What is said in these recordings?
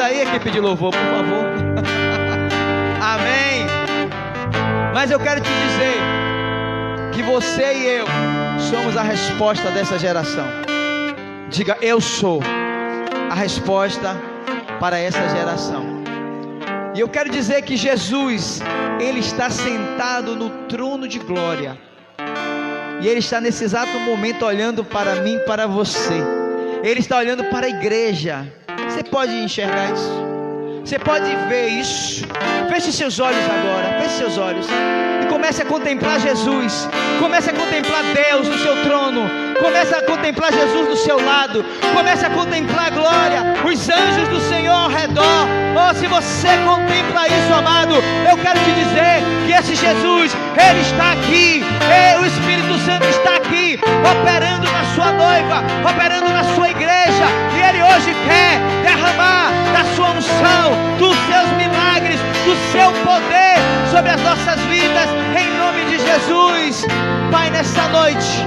Ajuda aí, equipe de louvor, por favor. Amém. Mas eu quero te dizer que você e eu somos a resposta dessa geração. Diga, eu sou a resposta para essa geração. E eu quero dizer que Jesus, Ele está sentado no trono de glória. E Ele está nesse exato momento olhando para mim, para você. Ele está olhando para a igreja. Você pode enxergar isso? Você pode ver isso? Feche seus olhos agora. Feche seus olhos. E comece a contemplar Jesus. Comece a contemplar Deus no seu trono. Comece a contemplar Jesus do seu lado. Comece a contemplar a glória, os anjos do Senhor ao redor. Oh, se você contempla isso, amado, eu quero te dizer que esse Jesus, Ele está aqui. O Espírito Santo está aqui, operando na sua noiva, operando na sua igreja. E Ele hoje quer derramar da sua unção, dos seus milagres, do seu poder sobre as nossas vidas, em nome de Jesus. Pai, nessa noite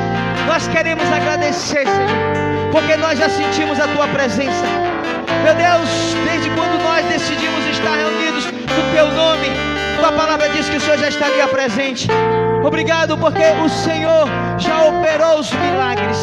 nós queremos agradecer, Senhor, porque nós já sentimos a Tua presença. Meu Deus, desde quando nós decidimos estar reunidos no Teu nome, Tua palavra diz que o Senhor já estaria presente. Obrigado porque o Senhor já operou os milagres.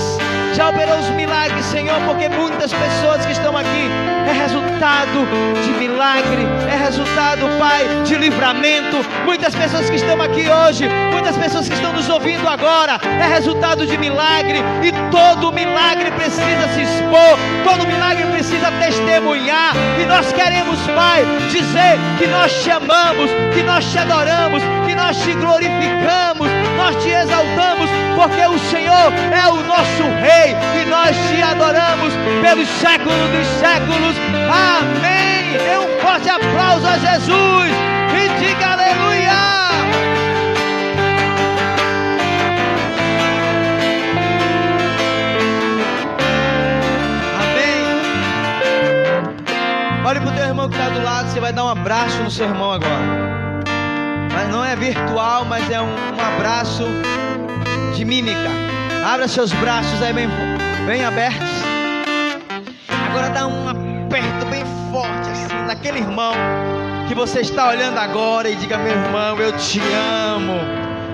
Já operou os milagres, Senhor, porque muitas pessoas que estão aqui é resultado de milagre, é resultado, Pai, de livramento. Muitas pessoas que estão aqui hoje, muitas pessoas que estão nos ouvindo agora, é resultado de milagre. E todo milagre precisa se expor, todo milagre precisa testemunhar. E nós queremos, Pai, dizer que nós te amamos, que nós te adoramos, que nós te glorificamos, nós te exaltamos, porque o Senhor é o nosso Rei. E nós te adoramos pelos séculos dos séculos. Amém. Dê um forte aplauso a Jesus e diga aleluia. Amém. Olhe para o teu irmão que está do lado. Você vai dar um abraço no seu irmão agora. Mas não é virtual, mas é um abraço de mímica. Abra seus braços aí bem abertos. Agora dá um aperto bem forte assim naquele irmão que você está olhando agora e diga: meu irmão, eu te amo.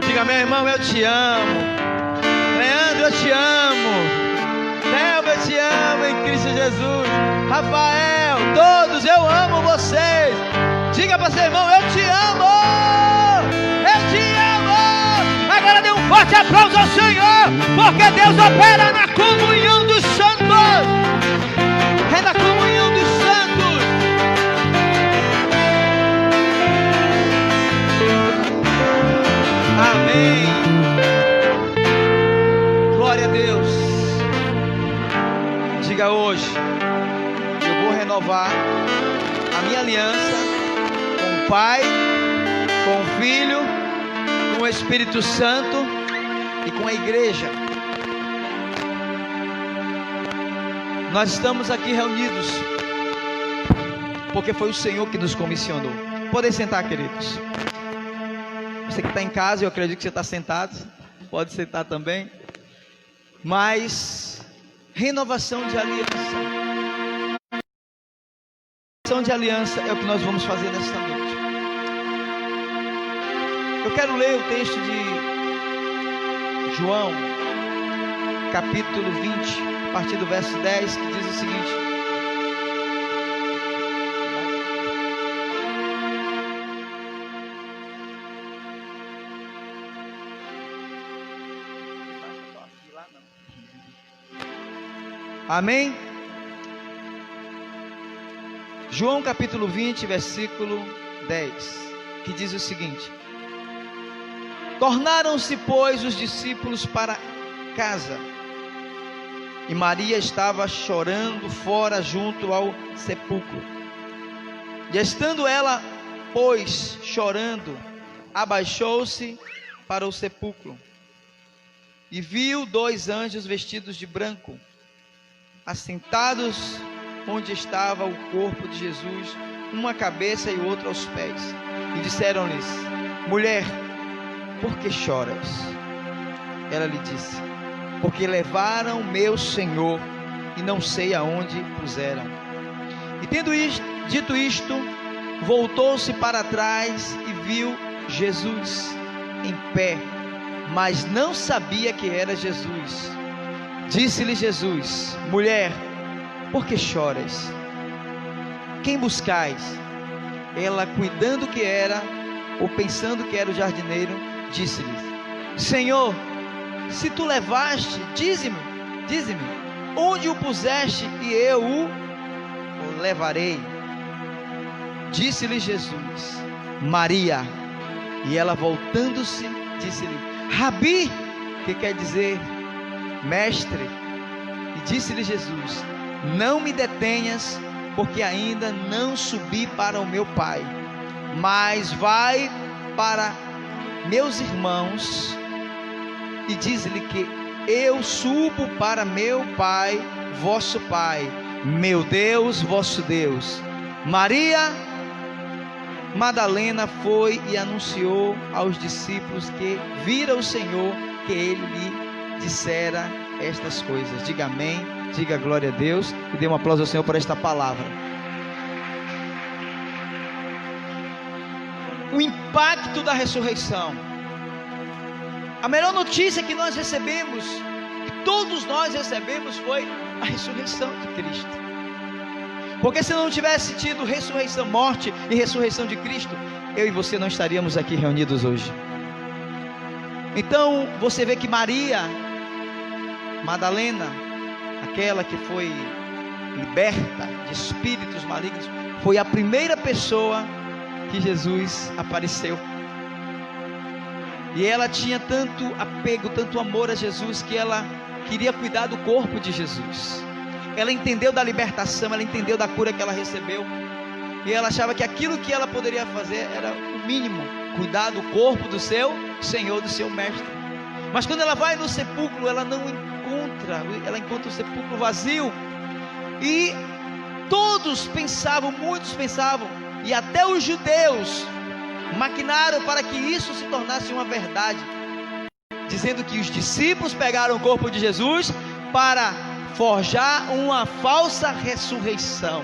Diga: meu irmão, eu te amo. Leandro, eu te amo. Nelva, eu te amo em Cristo Jesus. Rafael, todos, eu amo vocês. Diga para seu irmão: eu te amo. Eu te amo. Agora dê um forte aplauso ao Senhor, porque Deus opera na comunhão dos santos. É na comunhão dos santos. Amém. Glória a Deus. Diga hoje: eu vou renovar a minha aliança com o Pai, com o Filho, com o Espírito Santo e com a igreja. Nós estamos aqui reunidos porque foi o Senhor que nos comissionou. Podem sentar, queridos. Você que está em casa, eu acredito que você está sentado, pode sentar também. Mas renovação de aliança. Renovação de aliança é o que nós vamos fazer nesta noite. Eu quero ler o texto de João, capítulo 20, a partir do verso 10, que diz o seguinte: Amém? João capítulo 20, versículo 10, que diz o seguinte: tornaram-se, pois, os discípulos para casa, e Maria estava chorando fora junto ao sepulcro. E estando ela, pois, chorando, abaixou-se para o sepulcro, e viu dois anjos vestidos de branco, assentados onde estava o corpo de Jesus, uma à cabeça e o outro aos pés. E disseram-lhes: mulher, por que choras? Ela lhe disse: porque levaram meu Senhor e não sei aonde puseram. E tendo Dito isto, voltou-se para trás e viu Jesus em pé, mas não sabia que era Jesus. Disse-lhe Jesus: mulher, por que choras? Quem buscais? Ela, cuidando que era, ou pensando que era o jardineiro, disse-lhe: Senhor, se tu levaste, dize-me, onde o puseste e eu o levarei. Disse-lhe Jesus: Maria. E ela, voltando-se, disse-lhe: Rabi, que quer dizer mestre. E disse-lhe Jesus: não me detenhas, porque ainda não subi para o meu Pai, mas vai para meus irmãos e diz-lhe que eu subo para meu Pai, vosso Pai, meu Deus, vosso Deus. Maria Madalena foi e anunciou aos discípulos que vira o Senhor, que ele lhe dissera estas coisas. Diga amém, diga glória a Deus e dê um aplauso ao Senhor por esta palavra. O impacto da ressurreição. A melhor notícia que nós recebemos, que todos nós recebemos, foi a ressurreição de Cristo. Porque se não tivesse tido ressurreição, morte e ressurreição de Cristo, eu e você não estaríamos aqui reunidos hoje. Então você vê que Maria Madalena, aquela que foi liberta de espíritos malignos, foi a primeira pessoa que Jesus apareceu. E ela tinha tanto apego, tanto amor a Jesus, que ela queria cuidar do corpo de Jesus. Ela entendeu da libertação, ela entendeu da cura que ela recebeu, e ela achava que aquilo que ela poderia fazer era o mínimo, cuidar do corpo do seu Senhor, do seu Mestre. Mas quando ela vai no sepulcro, ela não encontra, ela encontra o sepulcro vazio, e todos pensavam, muitos pensavam, e até os judeus maquinaram para que isso se tornasse uma verdade, dizendo que os discípulos pegaram o corpo de Jesus para forjar uma falsa ressurreição.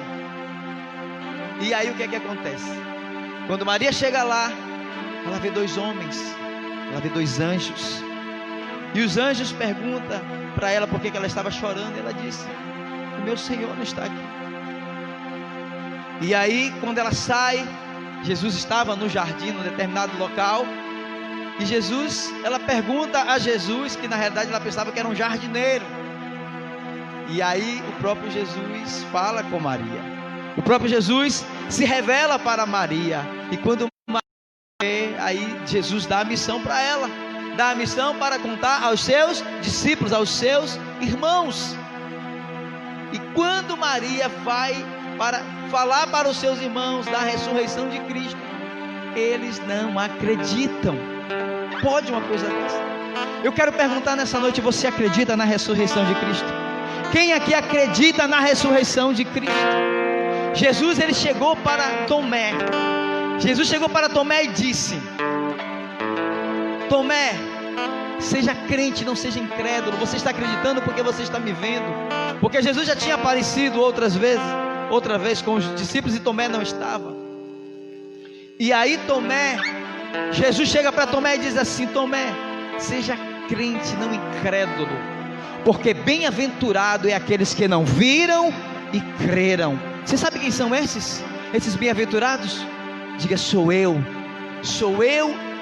E aí o que é que acontece? Quando Maria chega lá, ela vê dois homens, ela vê dois anjos, e os anjos perguntam para ela por que ela estava chorando, e ela disse: o meu Senhor não está aqui. E aí quando ela sai, Jesus estava no jardim, num determinado local, e ela pergunta a Jesus, que na realidade ela pensava que era um jardineiro. E aí o próprio Jesus fala com Maria, o próprio Jesus se revela para Maria, e quando aí Jesus dá a missão para ela, dá a missão para contar aos seus discípulos, aos seus irmãos. E quando Maria vai para falar para os seus irmãos da ressurreição de Cristo, eles não acreditam. Pode uma coisa dessa? Eu quero perguntar nessa noite: você acredita na ressurreição de Cristo? Quem aqui acredita na ressurreição de Cristo? Jesus, ele chegou para Tomé. Jesus chegou para Tomé e disse: Tomé, seja crente, não seja incrédulo. Você está acreditando porque você está me vendo. Porque Jesus já tinha aparecido outra vez com os discípulos, e Tomé não estava. E aí Jesus chega para Tomé e diz assim: Tomé, seja crente, não incrédulo, porque bem-aventurado é aqueles que não viram e creram. Você sabe quem são esses bem-aventurados? Diga: sou eu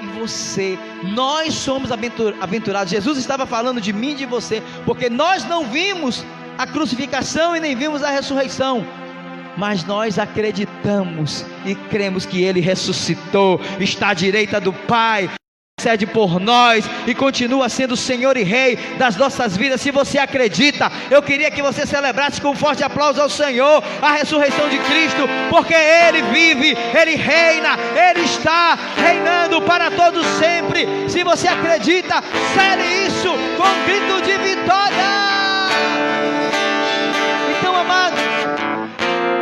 e você. Nós somos aventurados. Jesus estava falando de mim e de você, porque nós não vimos a crucificação e nem vimos a ressurreição, mas nós acreditamos e cremos que Ele ressuscitou, está à direita do Pai, intercede por nós e continua sendo Senhor e Rei das nossas vidas. Se você acredita, eu queria que você celebrasse com um forte aplauso ao Senhor a ressurreição de Cristo, porque Ele vive, Ele reina, Ele está reinando para todos sempre. Se você acredita, cele isso com um grito de vitória. Então, amado,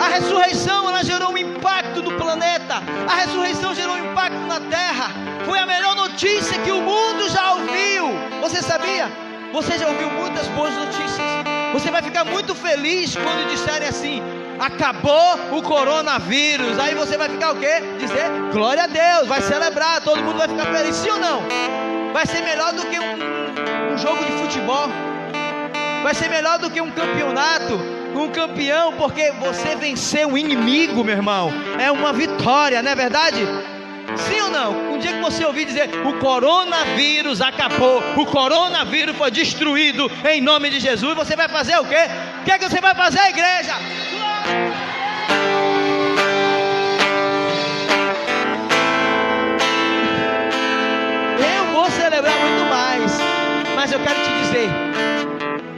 a ressurreição, ela gerou um impacto no planeta. A ressurreição gerou um impacto na terra. Foi a melhor notícia que o mundo já ouviu. Você sabia? Você já ouviu muitas boas notícias. Você vai ficar muito feliz quando disserem assim: acabou o coronavírus. Aí você vai ficar o quê? Dizer glória a Deus, vai celebrar, todo mundo vai ficar feliz, sim ou não? Vai ser melhor do que um jogo de futebol, vai ser melhor do que um campeonato, um campeão, porque você venceu o inimigo, meu irmão, é uma vitória, não é verdade? Sim ou não? Um dia que você ouvir dizer o coronavírus acabou, o coronavírus foi destruído em nome de Jesus, você vai fazer o quê? O que é que você vai fazer, igreja? Eu vou celebrar muito mais, mas eu quero te dizer,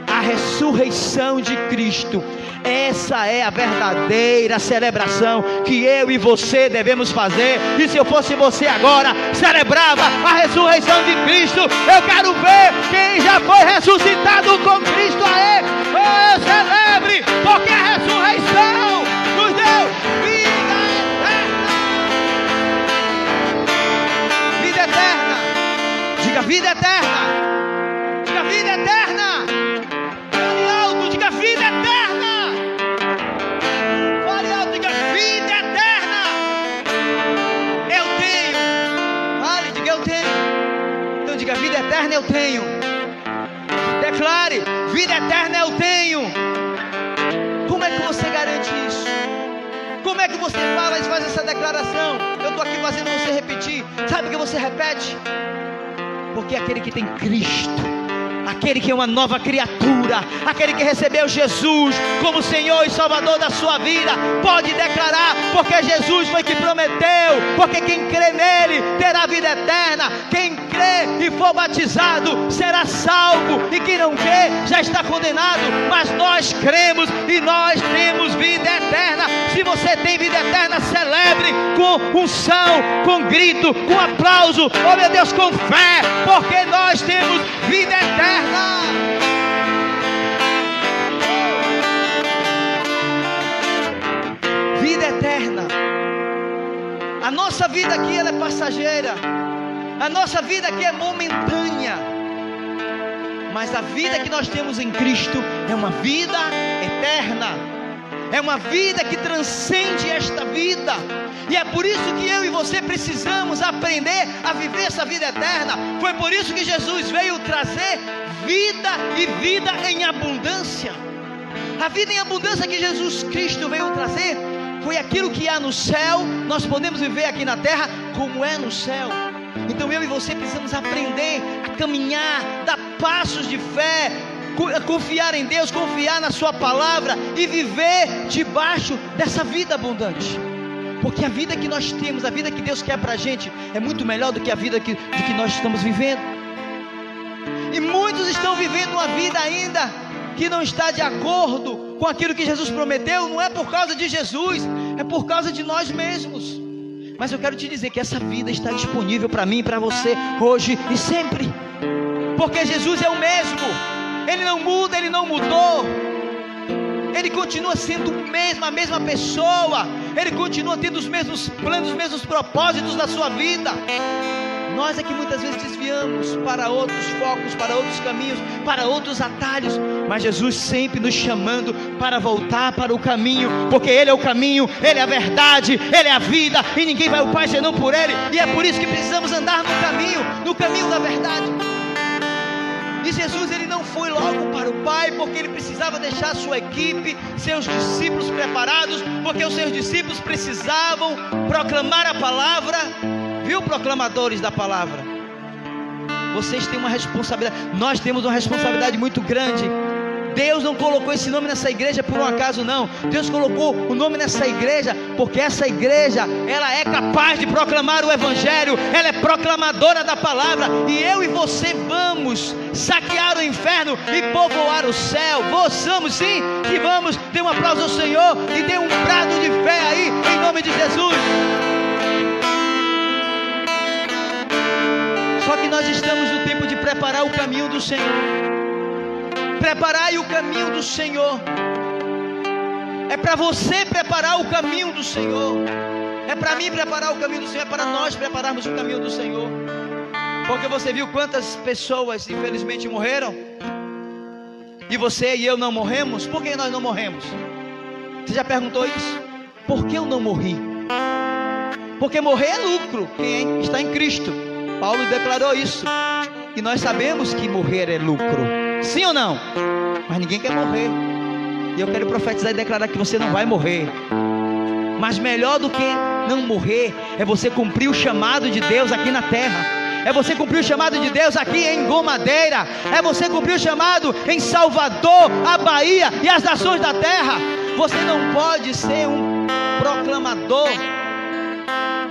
a ressurreição de Cristo, essa é a verdadeira celebração que eu e você devemos fazer. E se eu fosse você agora, celebrava a ressurreição de Cristo. Eu quero ver quem já foi ressuscitado com Cristo. Aê, celebre, porque a ressurreição nos deu vida eterna. Vida eterna. Diga vida eterna. Diga vida eterna. Fale alto, diga vida eterna. Fale alto, diga vida eterna. Eu tenho. Fale, diga eu tenho. Então diga vida eterna eu tenho. Declare, vida eterna eu tenho. Como é que você garante isso? Como é que você fala e faz essa declaração? Eu estou aqui fazendo você repetir. Sabe o que você repete? Porque aquele que tem Cristo, aquele que é uma nova criatura, aquele que recebeu Jesus como Senhor e Salvador da sua vida, pode declarar, porque Jesus foi que prometeu, porque quem crê nele terá vida eterna. Quem crê e for batizado será salvo, e quem não crê já está condenado. Mas nós cremos e nós temos vida eterna. Se você tem vida eterna, celebre com unção, com grito, com aplauso, oh meu Deus, com fé, porque nós temos vida eterna. Vida eterna. A nossa vida aqui ela é passageira, a nossa vida aqui é momentânea, mas a vida que nós temos em Cristo é uma vida eterna, é uma vida que transcende esta vida. E é por isso que eu e você precisamos aprender a viver essa vida eterna. Foi por isso que Jesus veio trazer vida e vida em abundância. A vida em abundância que Jesus Cristo veio trazer foi aquilo que há no céu. Nós podemos viver aqui na terra como é no céu. Então eu e você precisamos aprender a caminhar, dar passos de fé, confiar em Deus, confiar na sua palavra e viver debaixo dessa vida abundante. Porque a vida que nós temos, a vida que Deus quer para a gente é muito melhor do que a vida que nós estamos vivendo. E muitos estão vivendo uma vida ainda que não está de acordo com aquilo que Jesus prometeu. Não é por causa de Jesus, é por causa de nós mesmos. Mas eu quero te dizer que essa vida está disponível para mim e para você hoje e sempre. Porque Jesus é o mesmo, Ele não muda, Ele não mudou. Ele continua sendo o mesmo, a mesma pessoa. Ele continua tendo os mesmos planos, os mesmos propósitos na sua vida. Nós é que muitas vezes desviamos para outros focos, para outros caminhos, para outros atalhos. Mas Jesus sempre nos chamando para voltar para o caminho, porque Ele é o caminho, Ele é a verdade, Ele é a vida, e ninguém vai ao Pai senão por Ele. E é por isso que precisamos andar no caminho da verdade. E Jesus, Ele não foi logo para o Pai, porque Ele precisava deixar a sua equipe, seus discípulos preparados, porque os seus discípulos precisavam proclamar a palavra. Viu, proclamadores da palavra? Vocês têm uma responsabilidade, nós temos uma responsabilidade muito grande. Deus não colocou esse nome nessa igreja por um acaso, não. Deus colocou o nome nessa igreja porque essa igreja, ela é capaz de proclamar o evangelho, ela é proclamadora da palavra. E eu e você vamos saquear o inferno e povoar o céu. Vamos sim, que vamos. Dê um aplauso ao Senhor e dê um brado de fé aí, em nome de Jesus. Só que nós estamos no tempo de preparar o caminho do Senhor. Preparai o caminho do Senhor. É para você preparar o caminho do Senhor. É para mim preparar o caminho do Senhor. É para nós prepararmos o caminho do Senhor. Porque você viu quantas pessoas infelizmente morreram? E você e eu não morremos? Por que nós não morremos? Você já perguntou isso? Por que eu não morri? Porque morrer é lucro, quem está em Cristo. Paulo declarou isso. E nós sabemos que morrer é lucro. Sim ou não? Mas ninguém quer morrer. E eu quero profetizar e declarar que você não vai morrer. Mas melhor do que não morrer é você cumprir o chamado de Deus aqui na terra. É você cumprir o chamado de Deus aqui em Gomadeira. É você cumprir o chamado em Salvador, a Bahia e as nações da terra. Você não pode ser um proclamador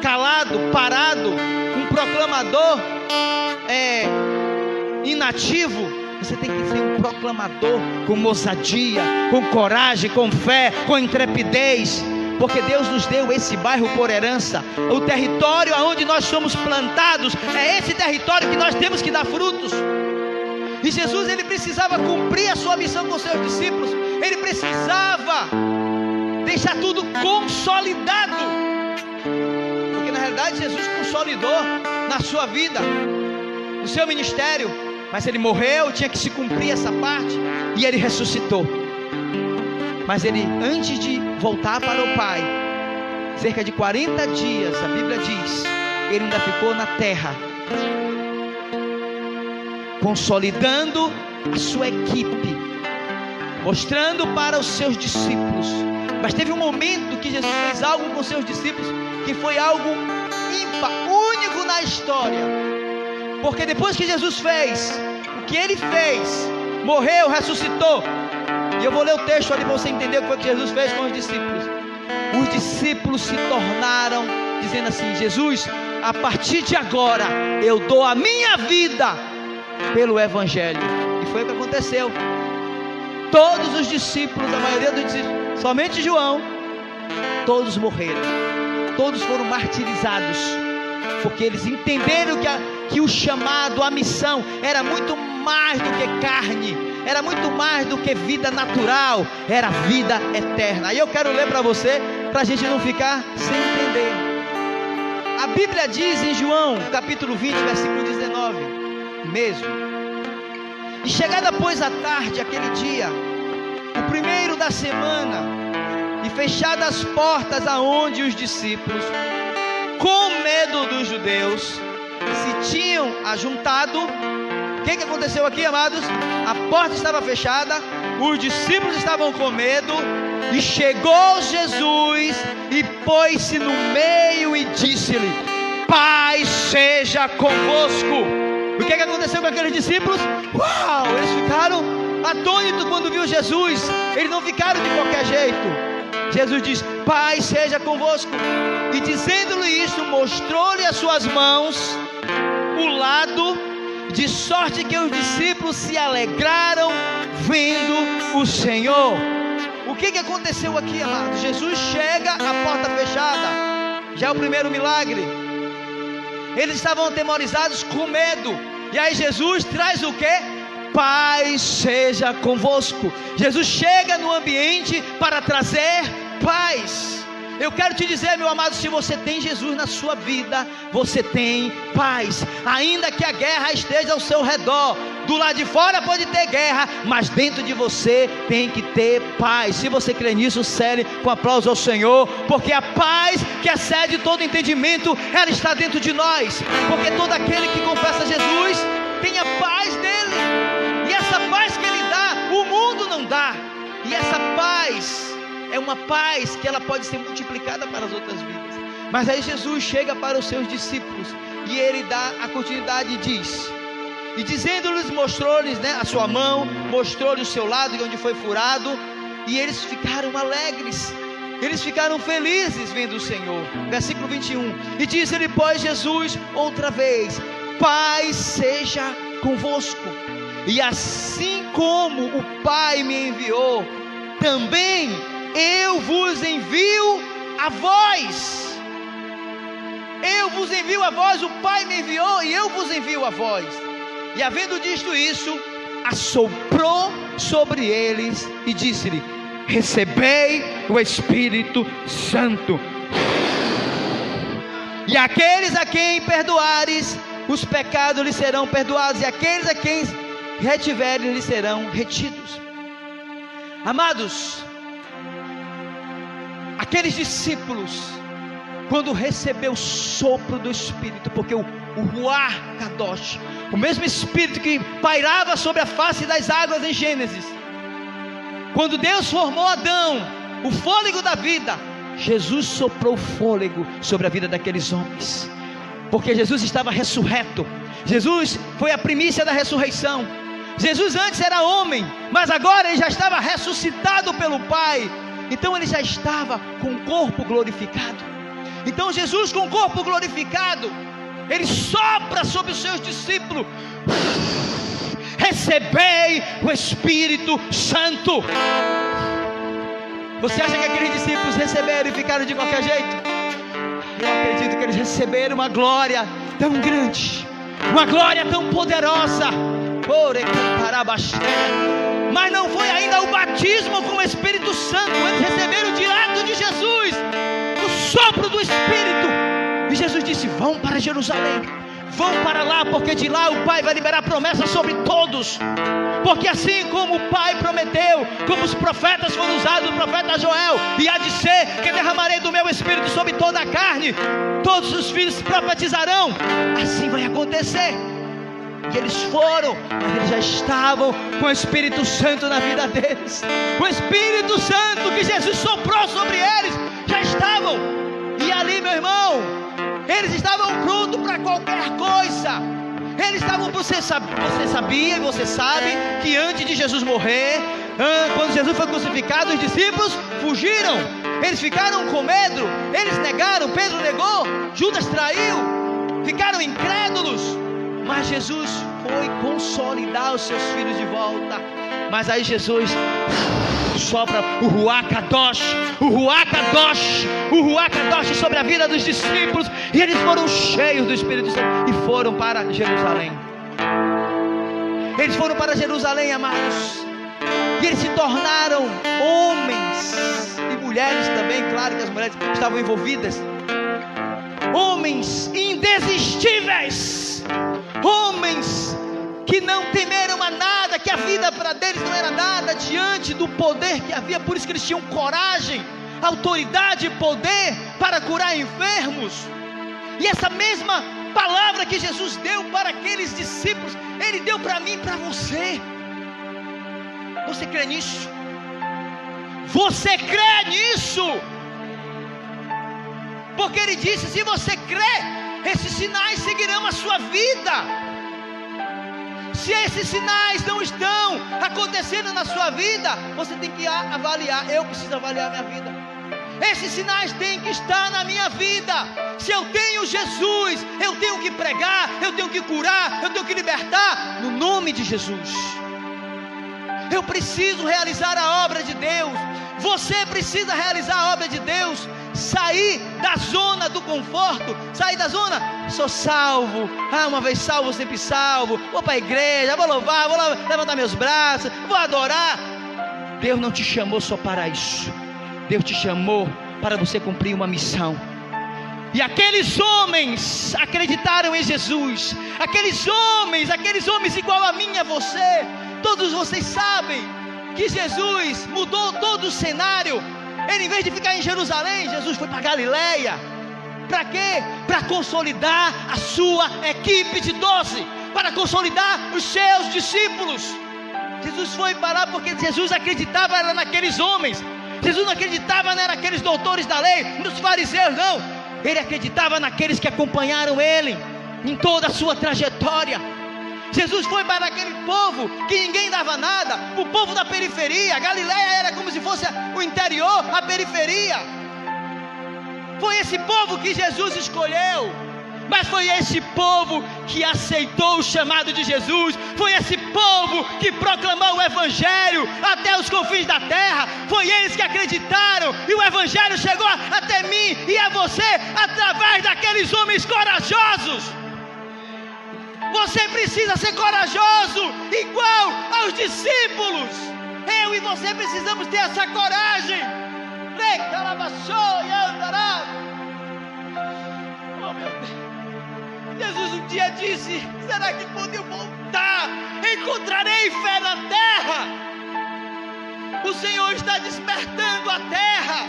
calado, parado, um proclamador inativo. Você tem que ser um proclamador com ousadia, com coragem, com fé, com intrepidez. Porque Deus nos deu esse bairro por herança. O território aonde nós somos plantados é esse território que nós temos que dar frutos. E Jesus, ele precisava cumprir a sua missão com seus discípulos. Ele precisava deixar tudo consolidado. Porque na realidade Jesus consolidou na sua vida, no seu ministério. Mas ele morreu, tinha que se cumprir essa parte. E ele ressuscitou. Mas ele, antes de voltar para o Pai, cerca de 40 dias, a Bíblia diz, ele ainda ficou na terra, consolidando a sua equipe, mostrando para os seus discípulos. Mas teve um momento que Jesus fez algo com seus discípulos, que foi algo ímpar, único na história. Porque depois que Jesus fez o que ele fez, morreu, ressuscitou. E eu vou ler o texto ali para você entender o que foi que Jesus fez com os discípulos. Os discípulos se tornaram, dizendo assim: Jesus, a partir de agora eu dou a minha vida pelo Evangelho. E foi o que aconteceu. Todos os discípulos, a maioria dos discípulos, somente João, todos morreram. Todos foram martirizados, porque eles entenderam que o chamado, a missão era muito mais do que carne, era muito mais do que vida natural, era vida eterna. Aí eu quero ler para você, para a gente não ficar sem entender. A Bíblia diz em João, capítulo 20, versículo 19, mesmo: e chegada pois a tarde, aquele dia, o primeiro da semana, e fechadas as portas aonde os discípulos, com medo dos judeus, se tinham ajuntado. O que aconteceu aqui, amados? A porta estava fechada, os discípulos estavam com medo, e chegou Jesus e pôs-se no meio e disse-lhe: paz seja convosco. O que aconteceu com aqueles discípulos? Uau! Eles ficaram atônitos quando viu Jesus. Eles não ficaram de qualquer jeito. Jesus diz: paz seja convosco. E dizendo-lhe isso, mostrou-lhe as suas mãos, o lado, de sorte que os discípulos se alegraram vendo o Senhor. O que aconteceu aqui, amados? Jesus chega, a porta fechada, já é o primeiro milagre. Eles estavam atemorizados, com medo, e aí Jesus traz o que? Paz seja convosco. Jesus chega no ambiente para trazer paz. Eu quero te dizer, meu amado, se você tem Jesus na sua vida, você tem paz. Ainda que a guerra esteja ao seu redor, do lado de fora pode ter guerra, mas dentro de você tem que ter paz. Se você crê nisso, cele com aplauso ao Senhor, porque a paz que excede todo entendimento, ela está dentro de nós. Porque todo aquele que confessa Jesus tem a paz dele, e essa paz que ele dá, o mundo não dá. E essa paz é uma paz que ela pode ser multiplicada para as outras vidas. Mas aí Jesus chega para os seus discípulos, e ele dá a continuidade e diz: e dizendo-lhes, mostrou-lhes, a sua mão, mostrou-lhes o seu lado, onde foi furado, e eles ficaram alegres, eles ficaram felizes vendo o Senhor. Versículo 21, e disse-lhe, pois, Jesus outra vez: paz seja convosco. E assim como o Pai me enviou, também eu vos envio a vós. Eu vos envio a vós, o Pai me enviou e eu vos envio a vós. E havendo dito isso, assoprou sobre eles e disse-lhe: recebei o Espírito Santo. E aqueles a quem perdoares, os pecados lhes serão perdoados, e aqueles a quem retiverem lhes serão retidos. Amados, Aqueles discípulos, quando recebeu o sopro do Espírito, porque o Ruach Kadosh, o mesmo Espírito que pairava sobre a face das águas em Gênesis, quando Deus formou Adão, o fôlego da vida, Jesus soprou fôlego sobre a vida daqueles homens, porque Jesus estava ressurreto. Jesus foi a primícia da ressurreição. Jesus antes era homem, mas agora ele já estava ressuscitado pelo Pai. Então ele já estava com o corpo glorificado. Então Jesus, com o corpo glorificado, ele sopra sobre os seus discípulos: recebei o Espírito Santo. Você acha que aqueles discípulos receberam e ficaram de qualquer jeito? Eu acredito que eles receberam uma glória tão grande, uma glória tão poderosa. Mas não foi ainda o batismo com o Espírito Santo. Eles receberam direto de Jesus o sopro do Espírito. E Jesus disse: vão para Jerusalém, vão para lá, porque de lá o Pai vai liberar promessas sobre todos. Porque assim como o Pai prometeu, como os profetas foram usados, o profeta Joel, e há de ser que derramarei do meu Espírito sobre toda a carne, todos os filhos profetizarão, assim vai acontecer. E eles foram, mas eles já estavam com o Espírito Santo na vida deles. O Espírito Santo que Jesus soprou sobre eles, já estavam. E ali, meu irmão, eles estavam prontos para qualquer coisa. Eles estavam, você sabia e você sabe que antes de Jesus morrer, quando Jesus foi crucificado, os discípulos fugiram. Eles ficaram com medo, eles negaram, Pedro negou, Judas traiu, ficaram incrédulos. Mas Jesus foi consolidar os seus filhos de volta. Mas aí Jesus sopra o Ruach Kadosh, o Ruach Kadosh, o Ruach Kadosh sobre a vida dos discípulos, e eles foram cheios do Espírito Santo e foram para Jerusalém. Eles foram para Jerusalém, amados, e eles se tornaram homens e mulheres também. Claro que as mulheres estavam envolvidas. Homens indesistíveis, homens que não temeram a nada, que a vida para deles não era nada diante do poder que havia. Por isso que eles tinham coragem, autoridade e poder para curar enfermos. E essa mesma palavra que Jesus deu para aqueles discípulos, Ele deu para mim e para você. Você crê nisso? Você crê nisso? Porque Ele disse: se você crê, esses sinais seguirão a sua vida. Se esses sinais não estão acontecendo na sua vida, você tem que avaliar. Eu preciso avaliar minha vida. Esses sinais têm que estar na minha vida. Se eu tenho Jesus, eu tenho que pregar, eu tenho que curar, eu tenho que libertar, no nome de Jesus. Eu preciso realizar a obra de Deus. Você precisa realizar a obra de Deus. Sair da zona do conforto. Sair da zona, sou salvo, uma vez salvo, sempre salvo. Vou para a igreja, vou louvar, vou levantar meus braços, vou adorar. Deus não te chamou só para isso. Deus te chamou para você cumprir uma missão. E aqueles homens acreditaram em Jesus. Aqueles homens igual a mim e a você. Todos vocês sabem que Jesus mudou todo o cenário. Ele, em vez de ficar em Jerusalém, Jesus foi para Galileia. Para quê? Para consolidar a sua equipe de 12, para consolidar os seus discípulos. Jesus foi para lá porque Jesus acreditava era naqueles homens. Jesus não acreditava naqueles doutores da lei, nos fariseus, não. Ele acreditava naqueles que acompanharam Ele em toda a sua trajetória. Jesus foi para aquele povo que ninguém dava nada, o povo da periferia. A Galileia era como se fosse o interior, a periferia. Foi esse povo que Jesus escolheu. Mas foi esse povo que aceitou o chamado de Jesus. Foi esse povo que proclamou o Evangelho até os confins da terra. Foi eles que acreditaram. E o Evangelho chegou até mim e a você através daqueles homens corajosos. Você precisa ser corajoso, igual aos discípulos. Eu e você precisamos ter essa coragem. Oh, meu Deus. Jesus um dia disse: será que quando eu voltar encontrarei fé na terra? O Senhor está despertando a terra.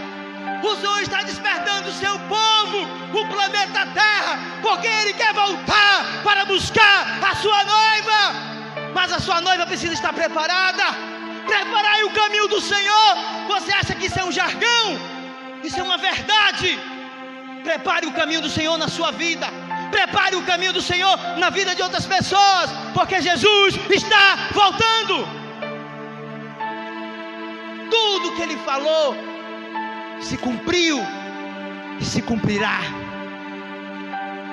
O Senhor está despertando o seu povo, o planeta Terra, porque Ele quer voltar para buscar a sua noiva. Mas a sua noiva precisa estar preparada. Preparai o caminho do Senhor. Você acha que isso é um jargão? Isso é uma verdade. Prepare o caminho do Senhor na sua vida. Prepare o caminho do Senhor na vida de outras pessoas, porque Jesus está voltando. Tudo que Ele falou se cumpriu e se cumprirá.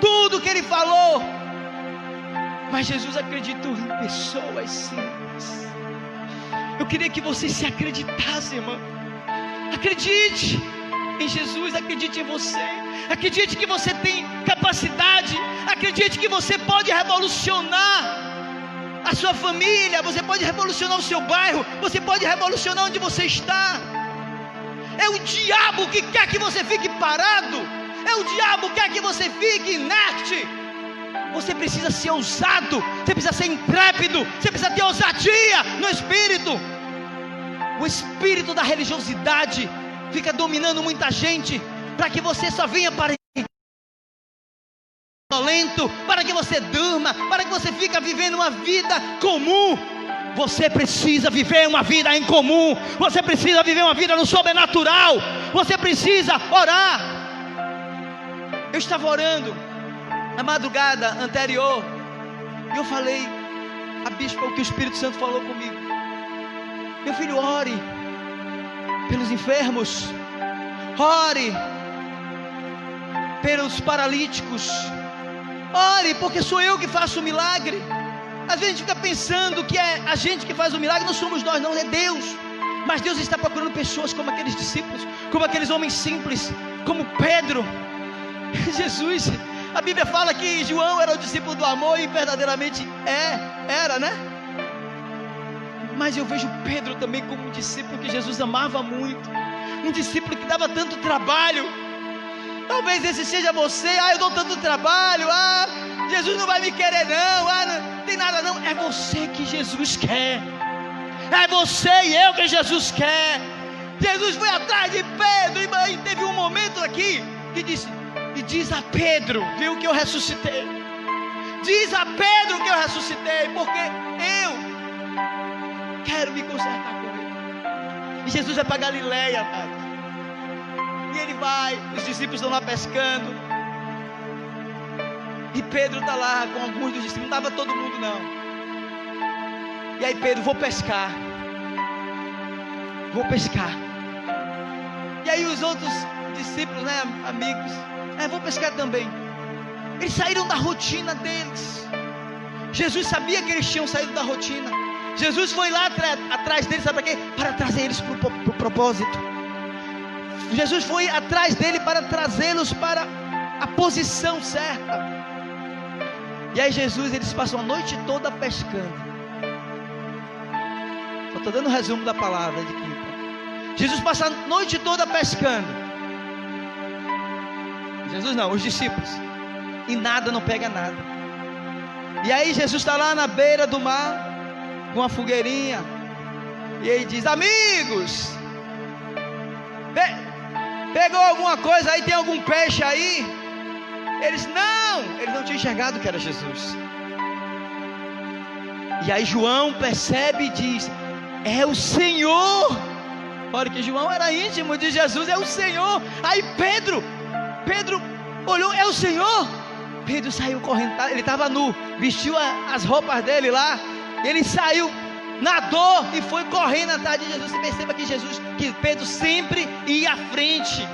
Tudo que Ele falou. Mas Jesus acreditou em pessoas simples. Eu queria que você se acreditasse, irmão. Acredite em Jesus, acredite em você. Acredite que você tem capacidade. Acredite que você pode revolucionar a sua família. Você pode revolucionar o seu bairro. Você pode revolucionar onde você está. É o diabo que quer que você fique parado. É o diabo que quer que você fique inerte. Você precisa ser ousado. Você precisa ser intrépido. Você precisa ter ousadia no espírito. O espírito da religiosidade fica dominando muita gente, para que você só venha para violento, para que você durma, para que você fique vivendo uma vida comum. Você precisa viver uma vida em comum. Você precisa viver uma vida no sobrenatural. Você precisa orar. Eu estava orando na madrugada anterior, e eu falei a bispa o que o Espírito Santo falou comigo. Meu filho, ore pelos enfermos, ore pelos paralíticos, ore, porque sou eu que faço o milagre. Às vezes a gente fica pensando que é a gente que faz o milagre. Não somos nós, não, é Deus. Mas Deus está procurando pessoas como aqueles discípulos, como aqueles homens simples, como Pedro. Jesus, a Bíblia fala que João era o discípulo do amor, e verdadeiramente era, né? Mas eu vejo Pedro também como um discípulo que Jesus amava muito, um discípulo que dava tanto trabalho. Talvez esse seja você. Eu dou tanto trabalho, Jesus não vai me querer não tem nada não. É você que Jesus quer. É você e eu que Jesus quer. Jesus foi atrás de Pedro, e teve um momento aqui que disse, e diz a Pedro, viu, que eu ressuscitei. Diz a Pedro que eu ressuscitei, porque eu quero me consertar com ele. E Jesus vai para Galileia, amado. E ele vai, os discípulos estão lá pescando, e Pedro está lá com alguns dos discípulos. Não estava todo mundo não. E aí Pedro, vou pescar. E aí os outros discípulos, né, amigos, vou pescar também. Eles saíram da rotina deles. Jesus sabia que eles tinham saído da rotina. Jesus foi lá atrás deles, sabe para quê? Para trazer eles para o propósito. Jesus foi atrás dele para trazê-los para a posição certa. E aí eles passam a noite toda pescando. Só estou dando um resumo da palavra de quinta. Jesus passa a noite toda pescando. Jesus não, os discípulos. E nada, não pega nada. E aí Jesus está lá na beira do mar, com uma fogueirinha, e aí diz, amigos, pegou alguma coisa aí? Tem algum peixe aí? Eles não tinham enxergado que era Jesus. E aí João percebe e diz, é o Senhor. Olha que João era íntimo de Jesus, é o Senhor. Aí Pedro olhou, é o Senhor. Pedro saiu correndo, ele estava nu, vestiu as roupas dele lá, ele saiu, nadou e foi correndo atrás de Jesus. Você perceba que Pedro sempre ia à frente,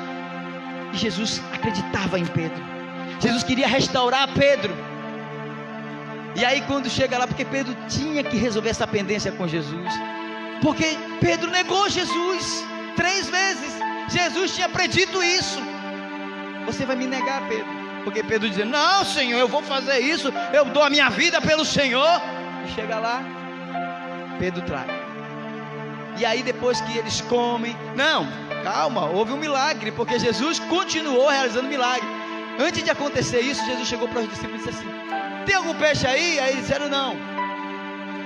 e Jesus acreditava em Pedro. Jesus queria restaurar Pedro. E aí quando chega lá, porque Pedro tinha que resolver essa pendência com Jesus, porque Pedro negou Jesus 3 vezes. Jesus tinha predito isso. Você vai me negar, Pedro? Porque Pedro dizia, não, Senhor, eu vou fazer isso, eu dou a minha vida pelo Senhor. E chega lá, Pedro trai. E aí depois que eles comem, não, calma, houve um milagre, porque Jesus continuou realizando milagre. Antes de acontecer isso, Jesus chegou para os discípulos e disse assim, tem algum peixe aí? Aí eles disseram não.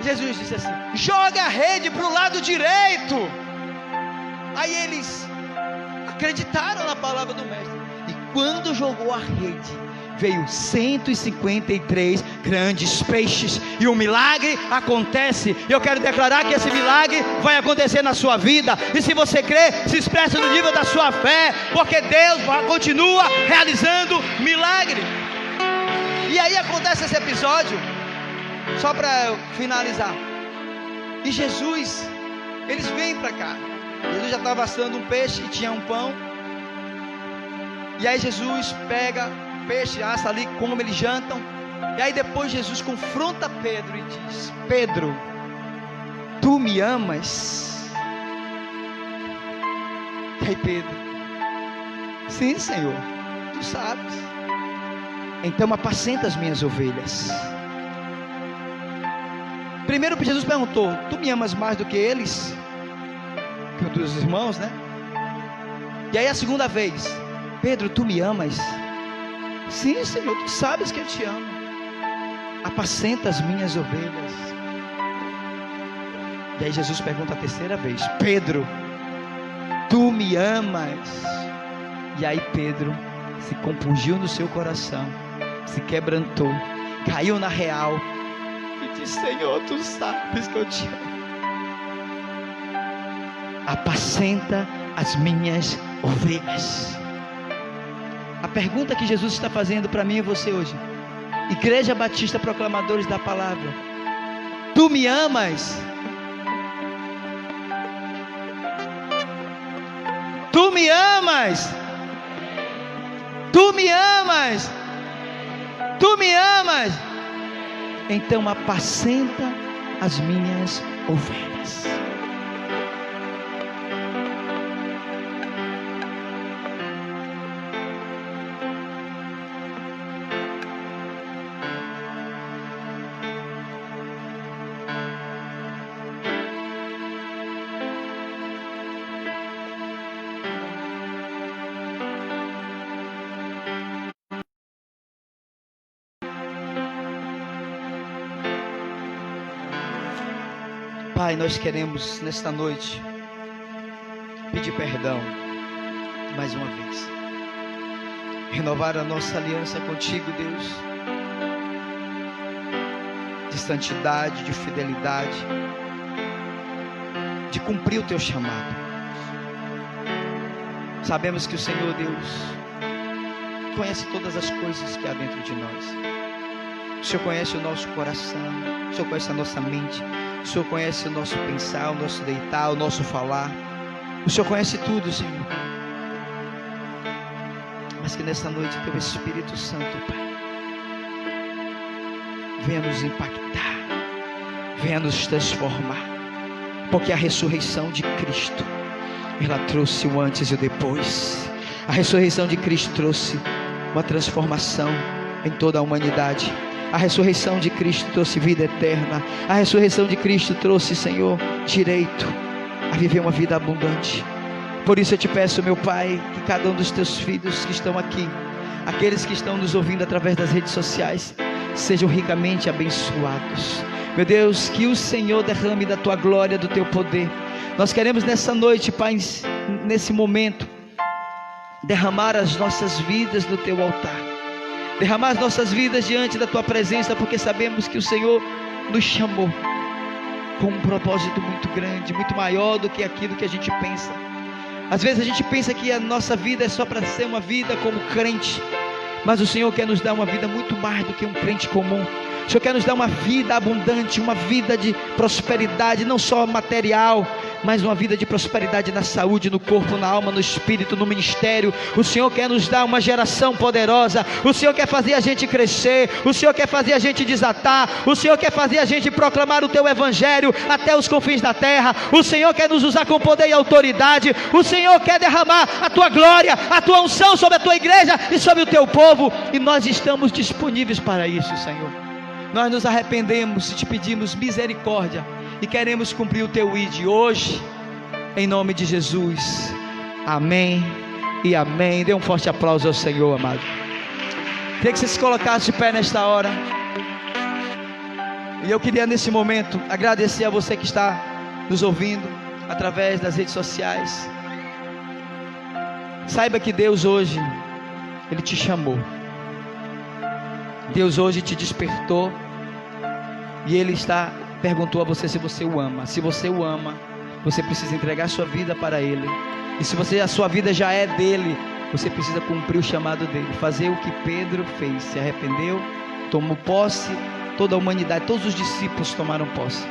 Jesus disse assim, joga a rede para o lado direito. Aí eles, acreditaram na palavra do mestre. E quando jogou a rede, veio 153 grandes peixes, e o milagre acontece. E eu quero declarar que esse milagre vai acontecer na sua vida, e se você crê, se expressa no nível da sua fé, porque Deus continua realizando milagre. E aí acontece esse episódio, só para finalizar, e Jesus, eles vêm para cá. Jesus já estava assando um peixe e tinha um pão, e aí Jesus pega peixe, assa ali, come, eles jantam. E aí depois Jesus confronta Pedro e diz: Pedro, tu me amas? E aí Pedro: sim, Senhor, tu sabes. Então apacenta as minhas ovelhas. Primeiro Jesus perguntou: tu me amas mais do que eles? Que um dos irmãos, né? E aí a segunda vez: Pedro, tu me amas? Sim, Senhor, tu sabes que eu te amo. Apacenta as minhas ovelhas. E aí Jesus pergunta a terceira vez: Pedro, tu me amas? E aí Pedro se compungiu no seu coração, se quebrantou, caiu na real e disse: Senhor, tu sabes que eu te amo. Apacenta as minhas ovelhas. A pergunta que Jesus está fazendo para mim e você hoje: Igreja Batista Proclamadores da Palavra, tu me amas? Tu me amas? Tu me amas? Tu me amas? Então apacenta as minhas ovelhas. Pai, nós queremos nesta noite pedir perdão mais uma vez, renovar a nossa aliança contigo, Deus, de santidade, de fidelidade, de cumprir o teu chamado. Sabemos que o Senhor, Deus, conhece todas as coisas que há dentro de nós. O Senhor conhece o nosso coração, o Senhor conhece a nossa mente, o Senhor conhece o nosso pensar, o nosso deitar, o nosso falar. O Senhor conhece tudo, Senhor. Mas que nesta noite teu Espírito Santo, Pai, venha nos impactar, venha nos transformar, porque a ressurreição de Cristo, ela trouxe o antes e o depois. A ressurreição de Cristo trouxe uma transformação em toda a humanidade. A ressurreição de Cristo trouxe vida eterna. A ressurreição de Cristo trouxe, Senhor, direito a viver uma vida abundante. Por isso eu te peço, meu Pai, que cada um dos teus filhos que estão aqui, aqueles que estão nos ouvindo através das redes sociais, sejam ricamente abençoados. Meu Deus, que o Senhor derrame da tua glória, do teu poder. Nós queremos nessa noite, Pai, nesse momento, derramar as nossas vidas no teu altar, derramar as nossas vidas diante da tua presença, porque sabemos que o Senhor nos chamou com um propósito muito grande, muito maior do que aquilo que a gente pensa. Às vezes a gente pensa que a nossa vida é só para ser uma vida como crente, mas o Senhor quer nos dar uma vida muito mais do que um crente comum. O Senhor quer nos dar uma vida abundante, uma vida de prosperidade, não só material, mas uma vida de prosperidade na saúde, no corpo, na alma, no espírito, no ministério. O Senhor quer nos dar uma geração poderosa. O Senhor quer fazer a gente crescer. O Senhor quer fazer a gente desatar. O Senhor quer fazer a gente proclamar o teu evangelho até os confins da terra. O Senhor quer nos usar com poder e autoridade. O Senhor quer derramar a tua glória, a tua unção sobre a tua igreja e sobre o teu povo, e nós estamos disponíveis para isso, Senhor. Nós nos arrependemos e te pedimos misericórdia e queremos cumprir o teu ID hoje, em nome de Jesus. Amém e amém. Dê um forte aplauso ao Senhor, amado. Queria que você se colocasse de pé nesta hora. E eu queria nesse momento agradecer a você que está nos ouvindo através das redes sociais. Saiba que Deus hoje, Ele te chamou. Deus hoje te despertou. E Ele perguntou a você se você o ama. Se você o ama, você precisa entregar sua vida para Ele. E se a sua vida já é dele, você precisa cumprir o chamado dele. Fazer o que Pedro fez. Se arrependeu, tomou posse. Toda a humanidade, todos os discípulos tomaram posse.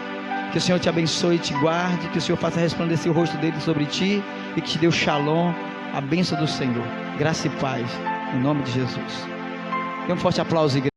Que o Senhor te abençoe e te guarde. Que o Senhor faça resplandecer o rosto dele sobre ti. E que te dê o shalom, a bênção do Senhor. Graça e paz, em nome de Jesus. Dê um forte aplauso, igreja.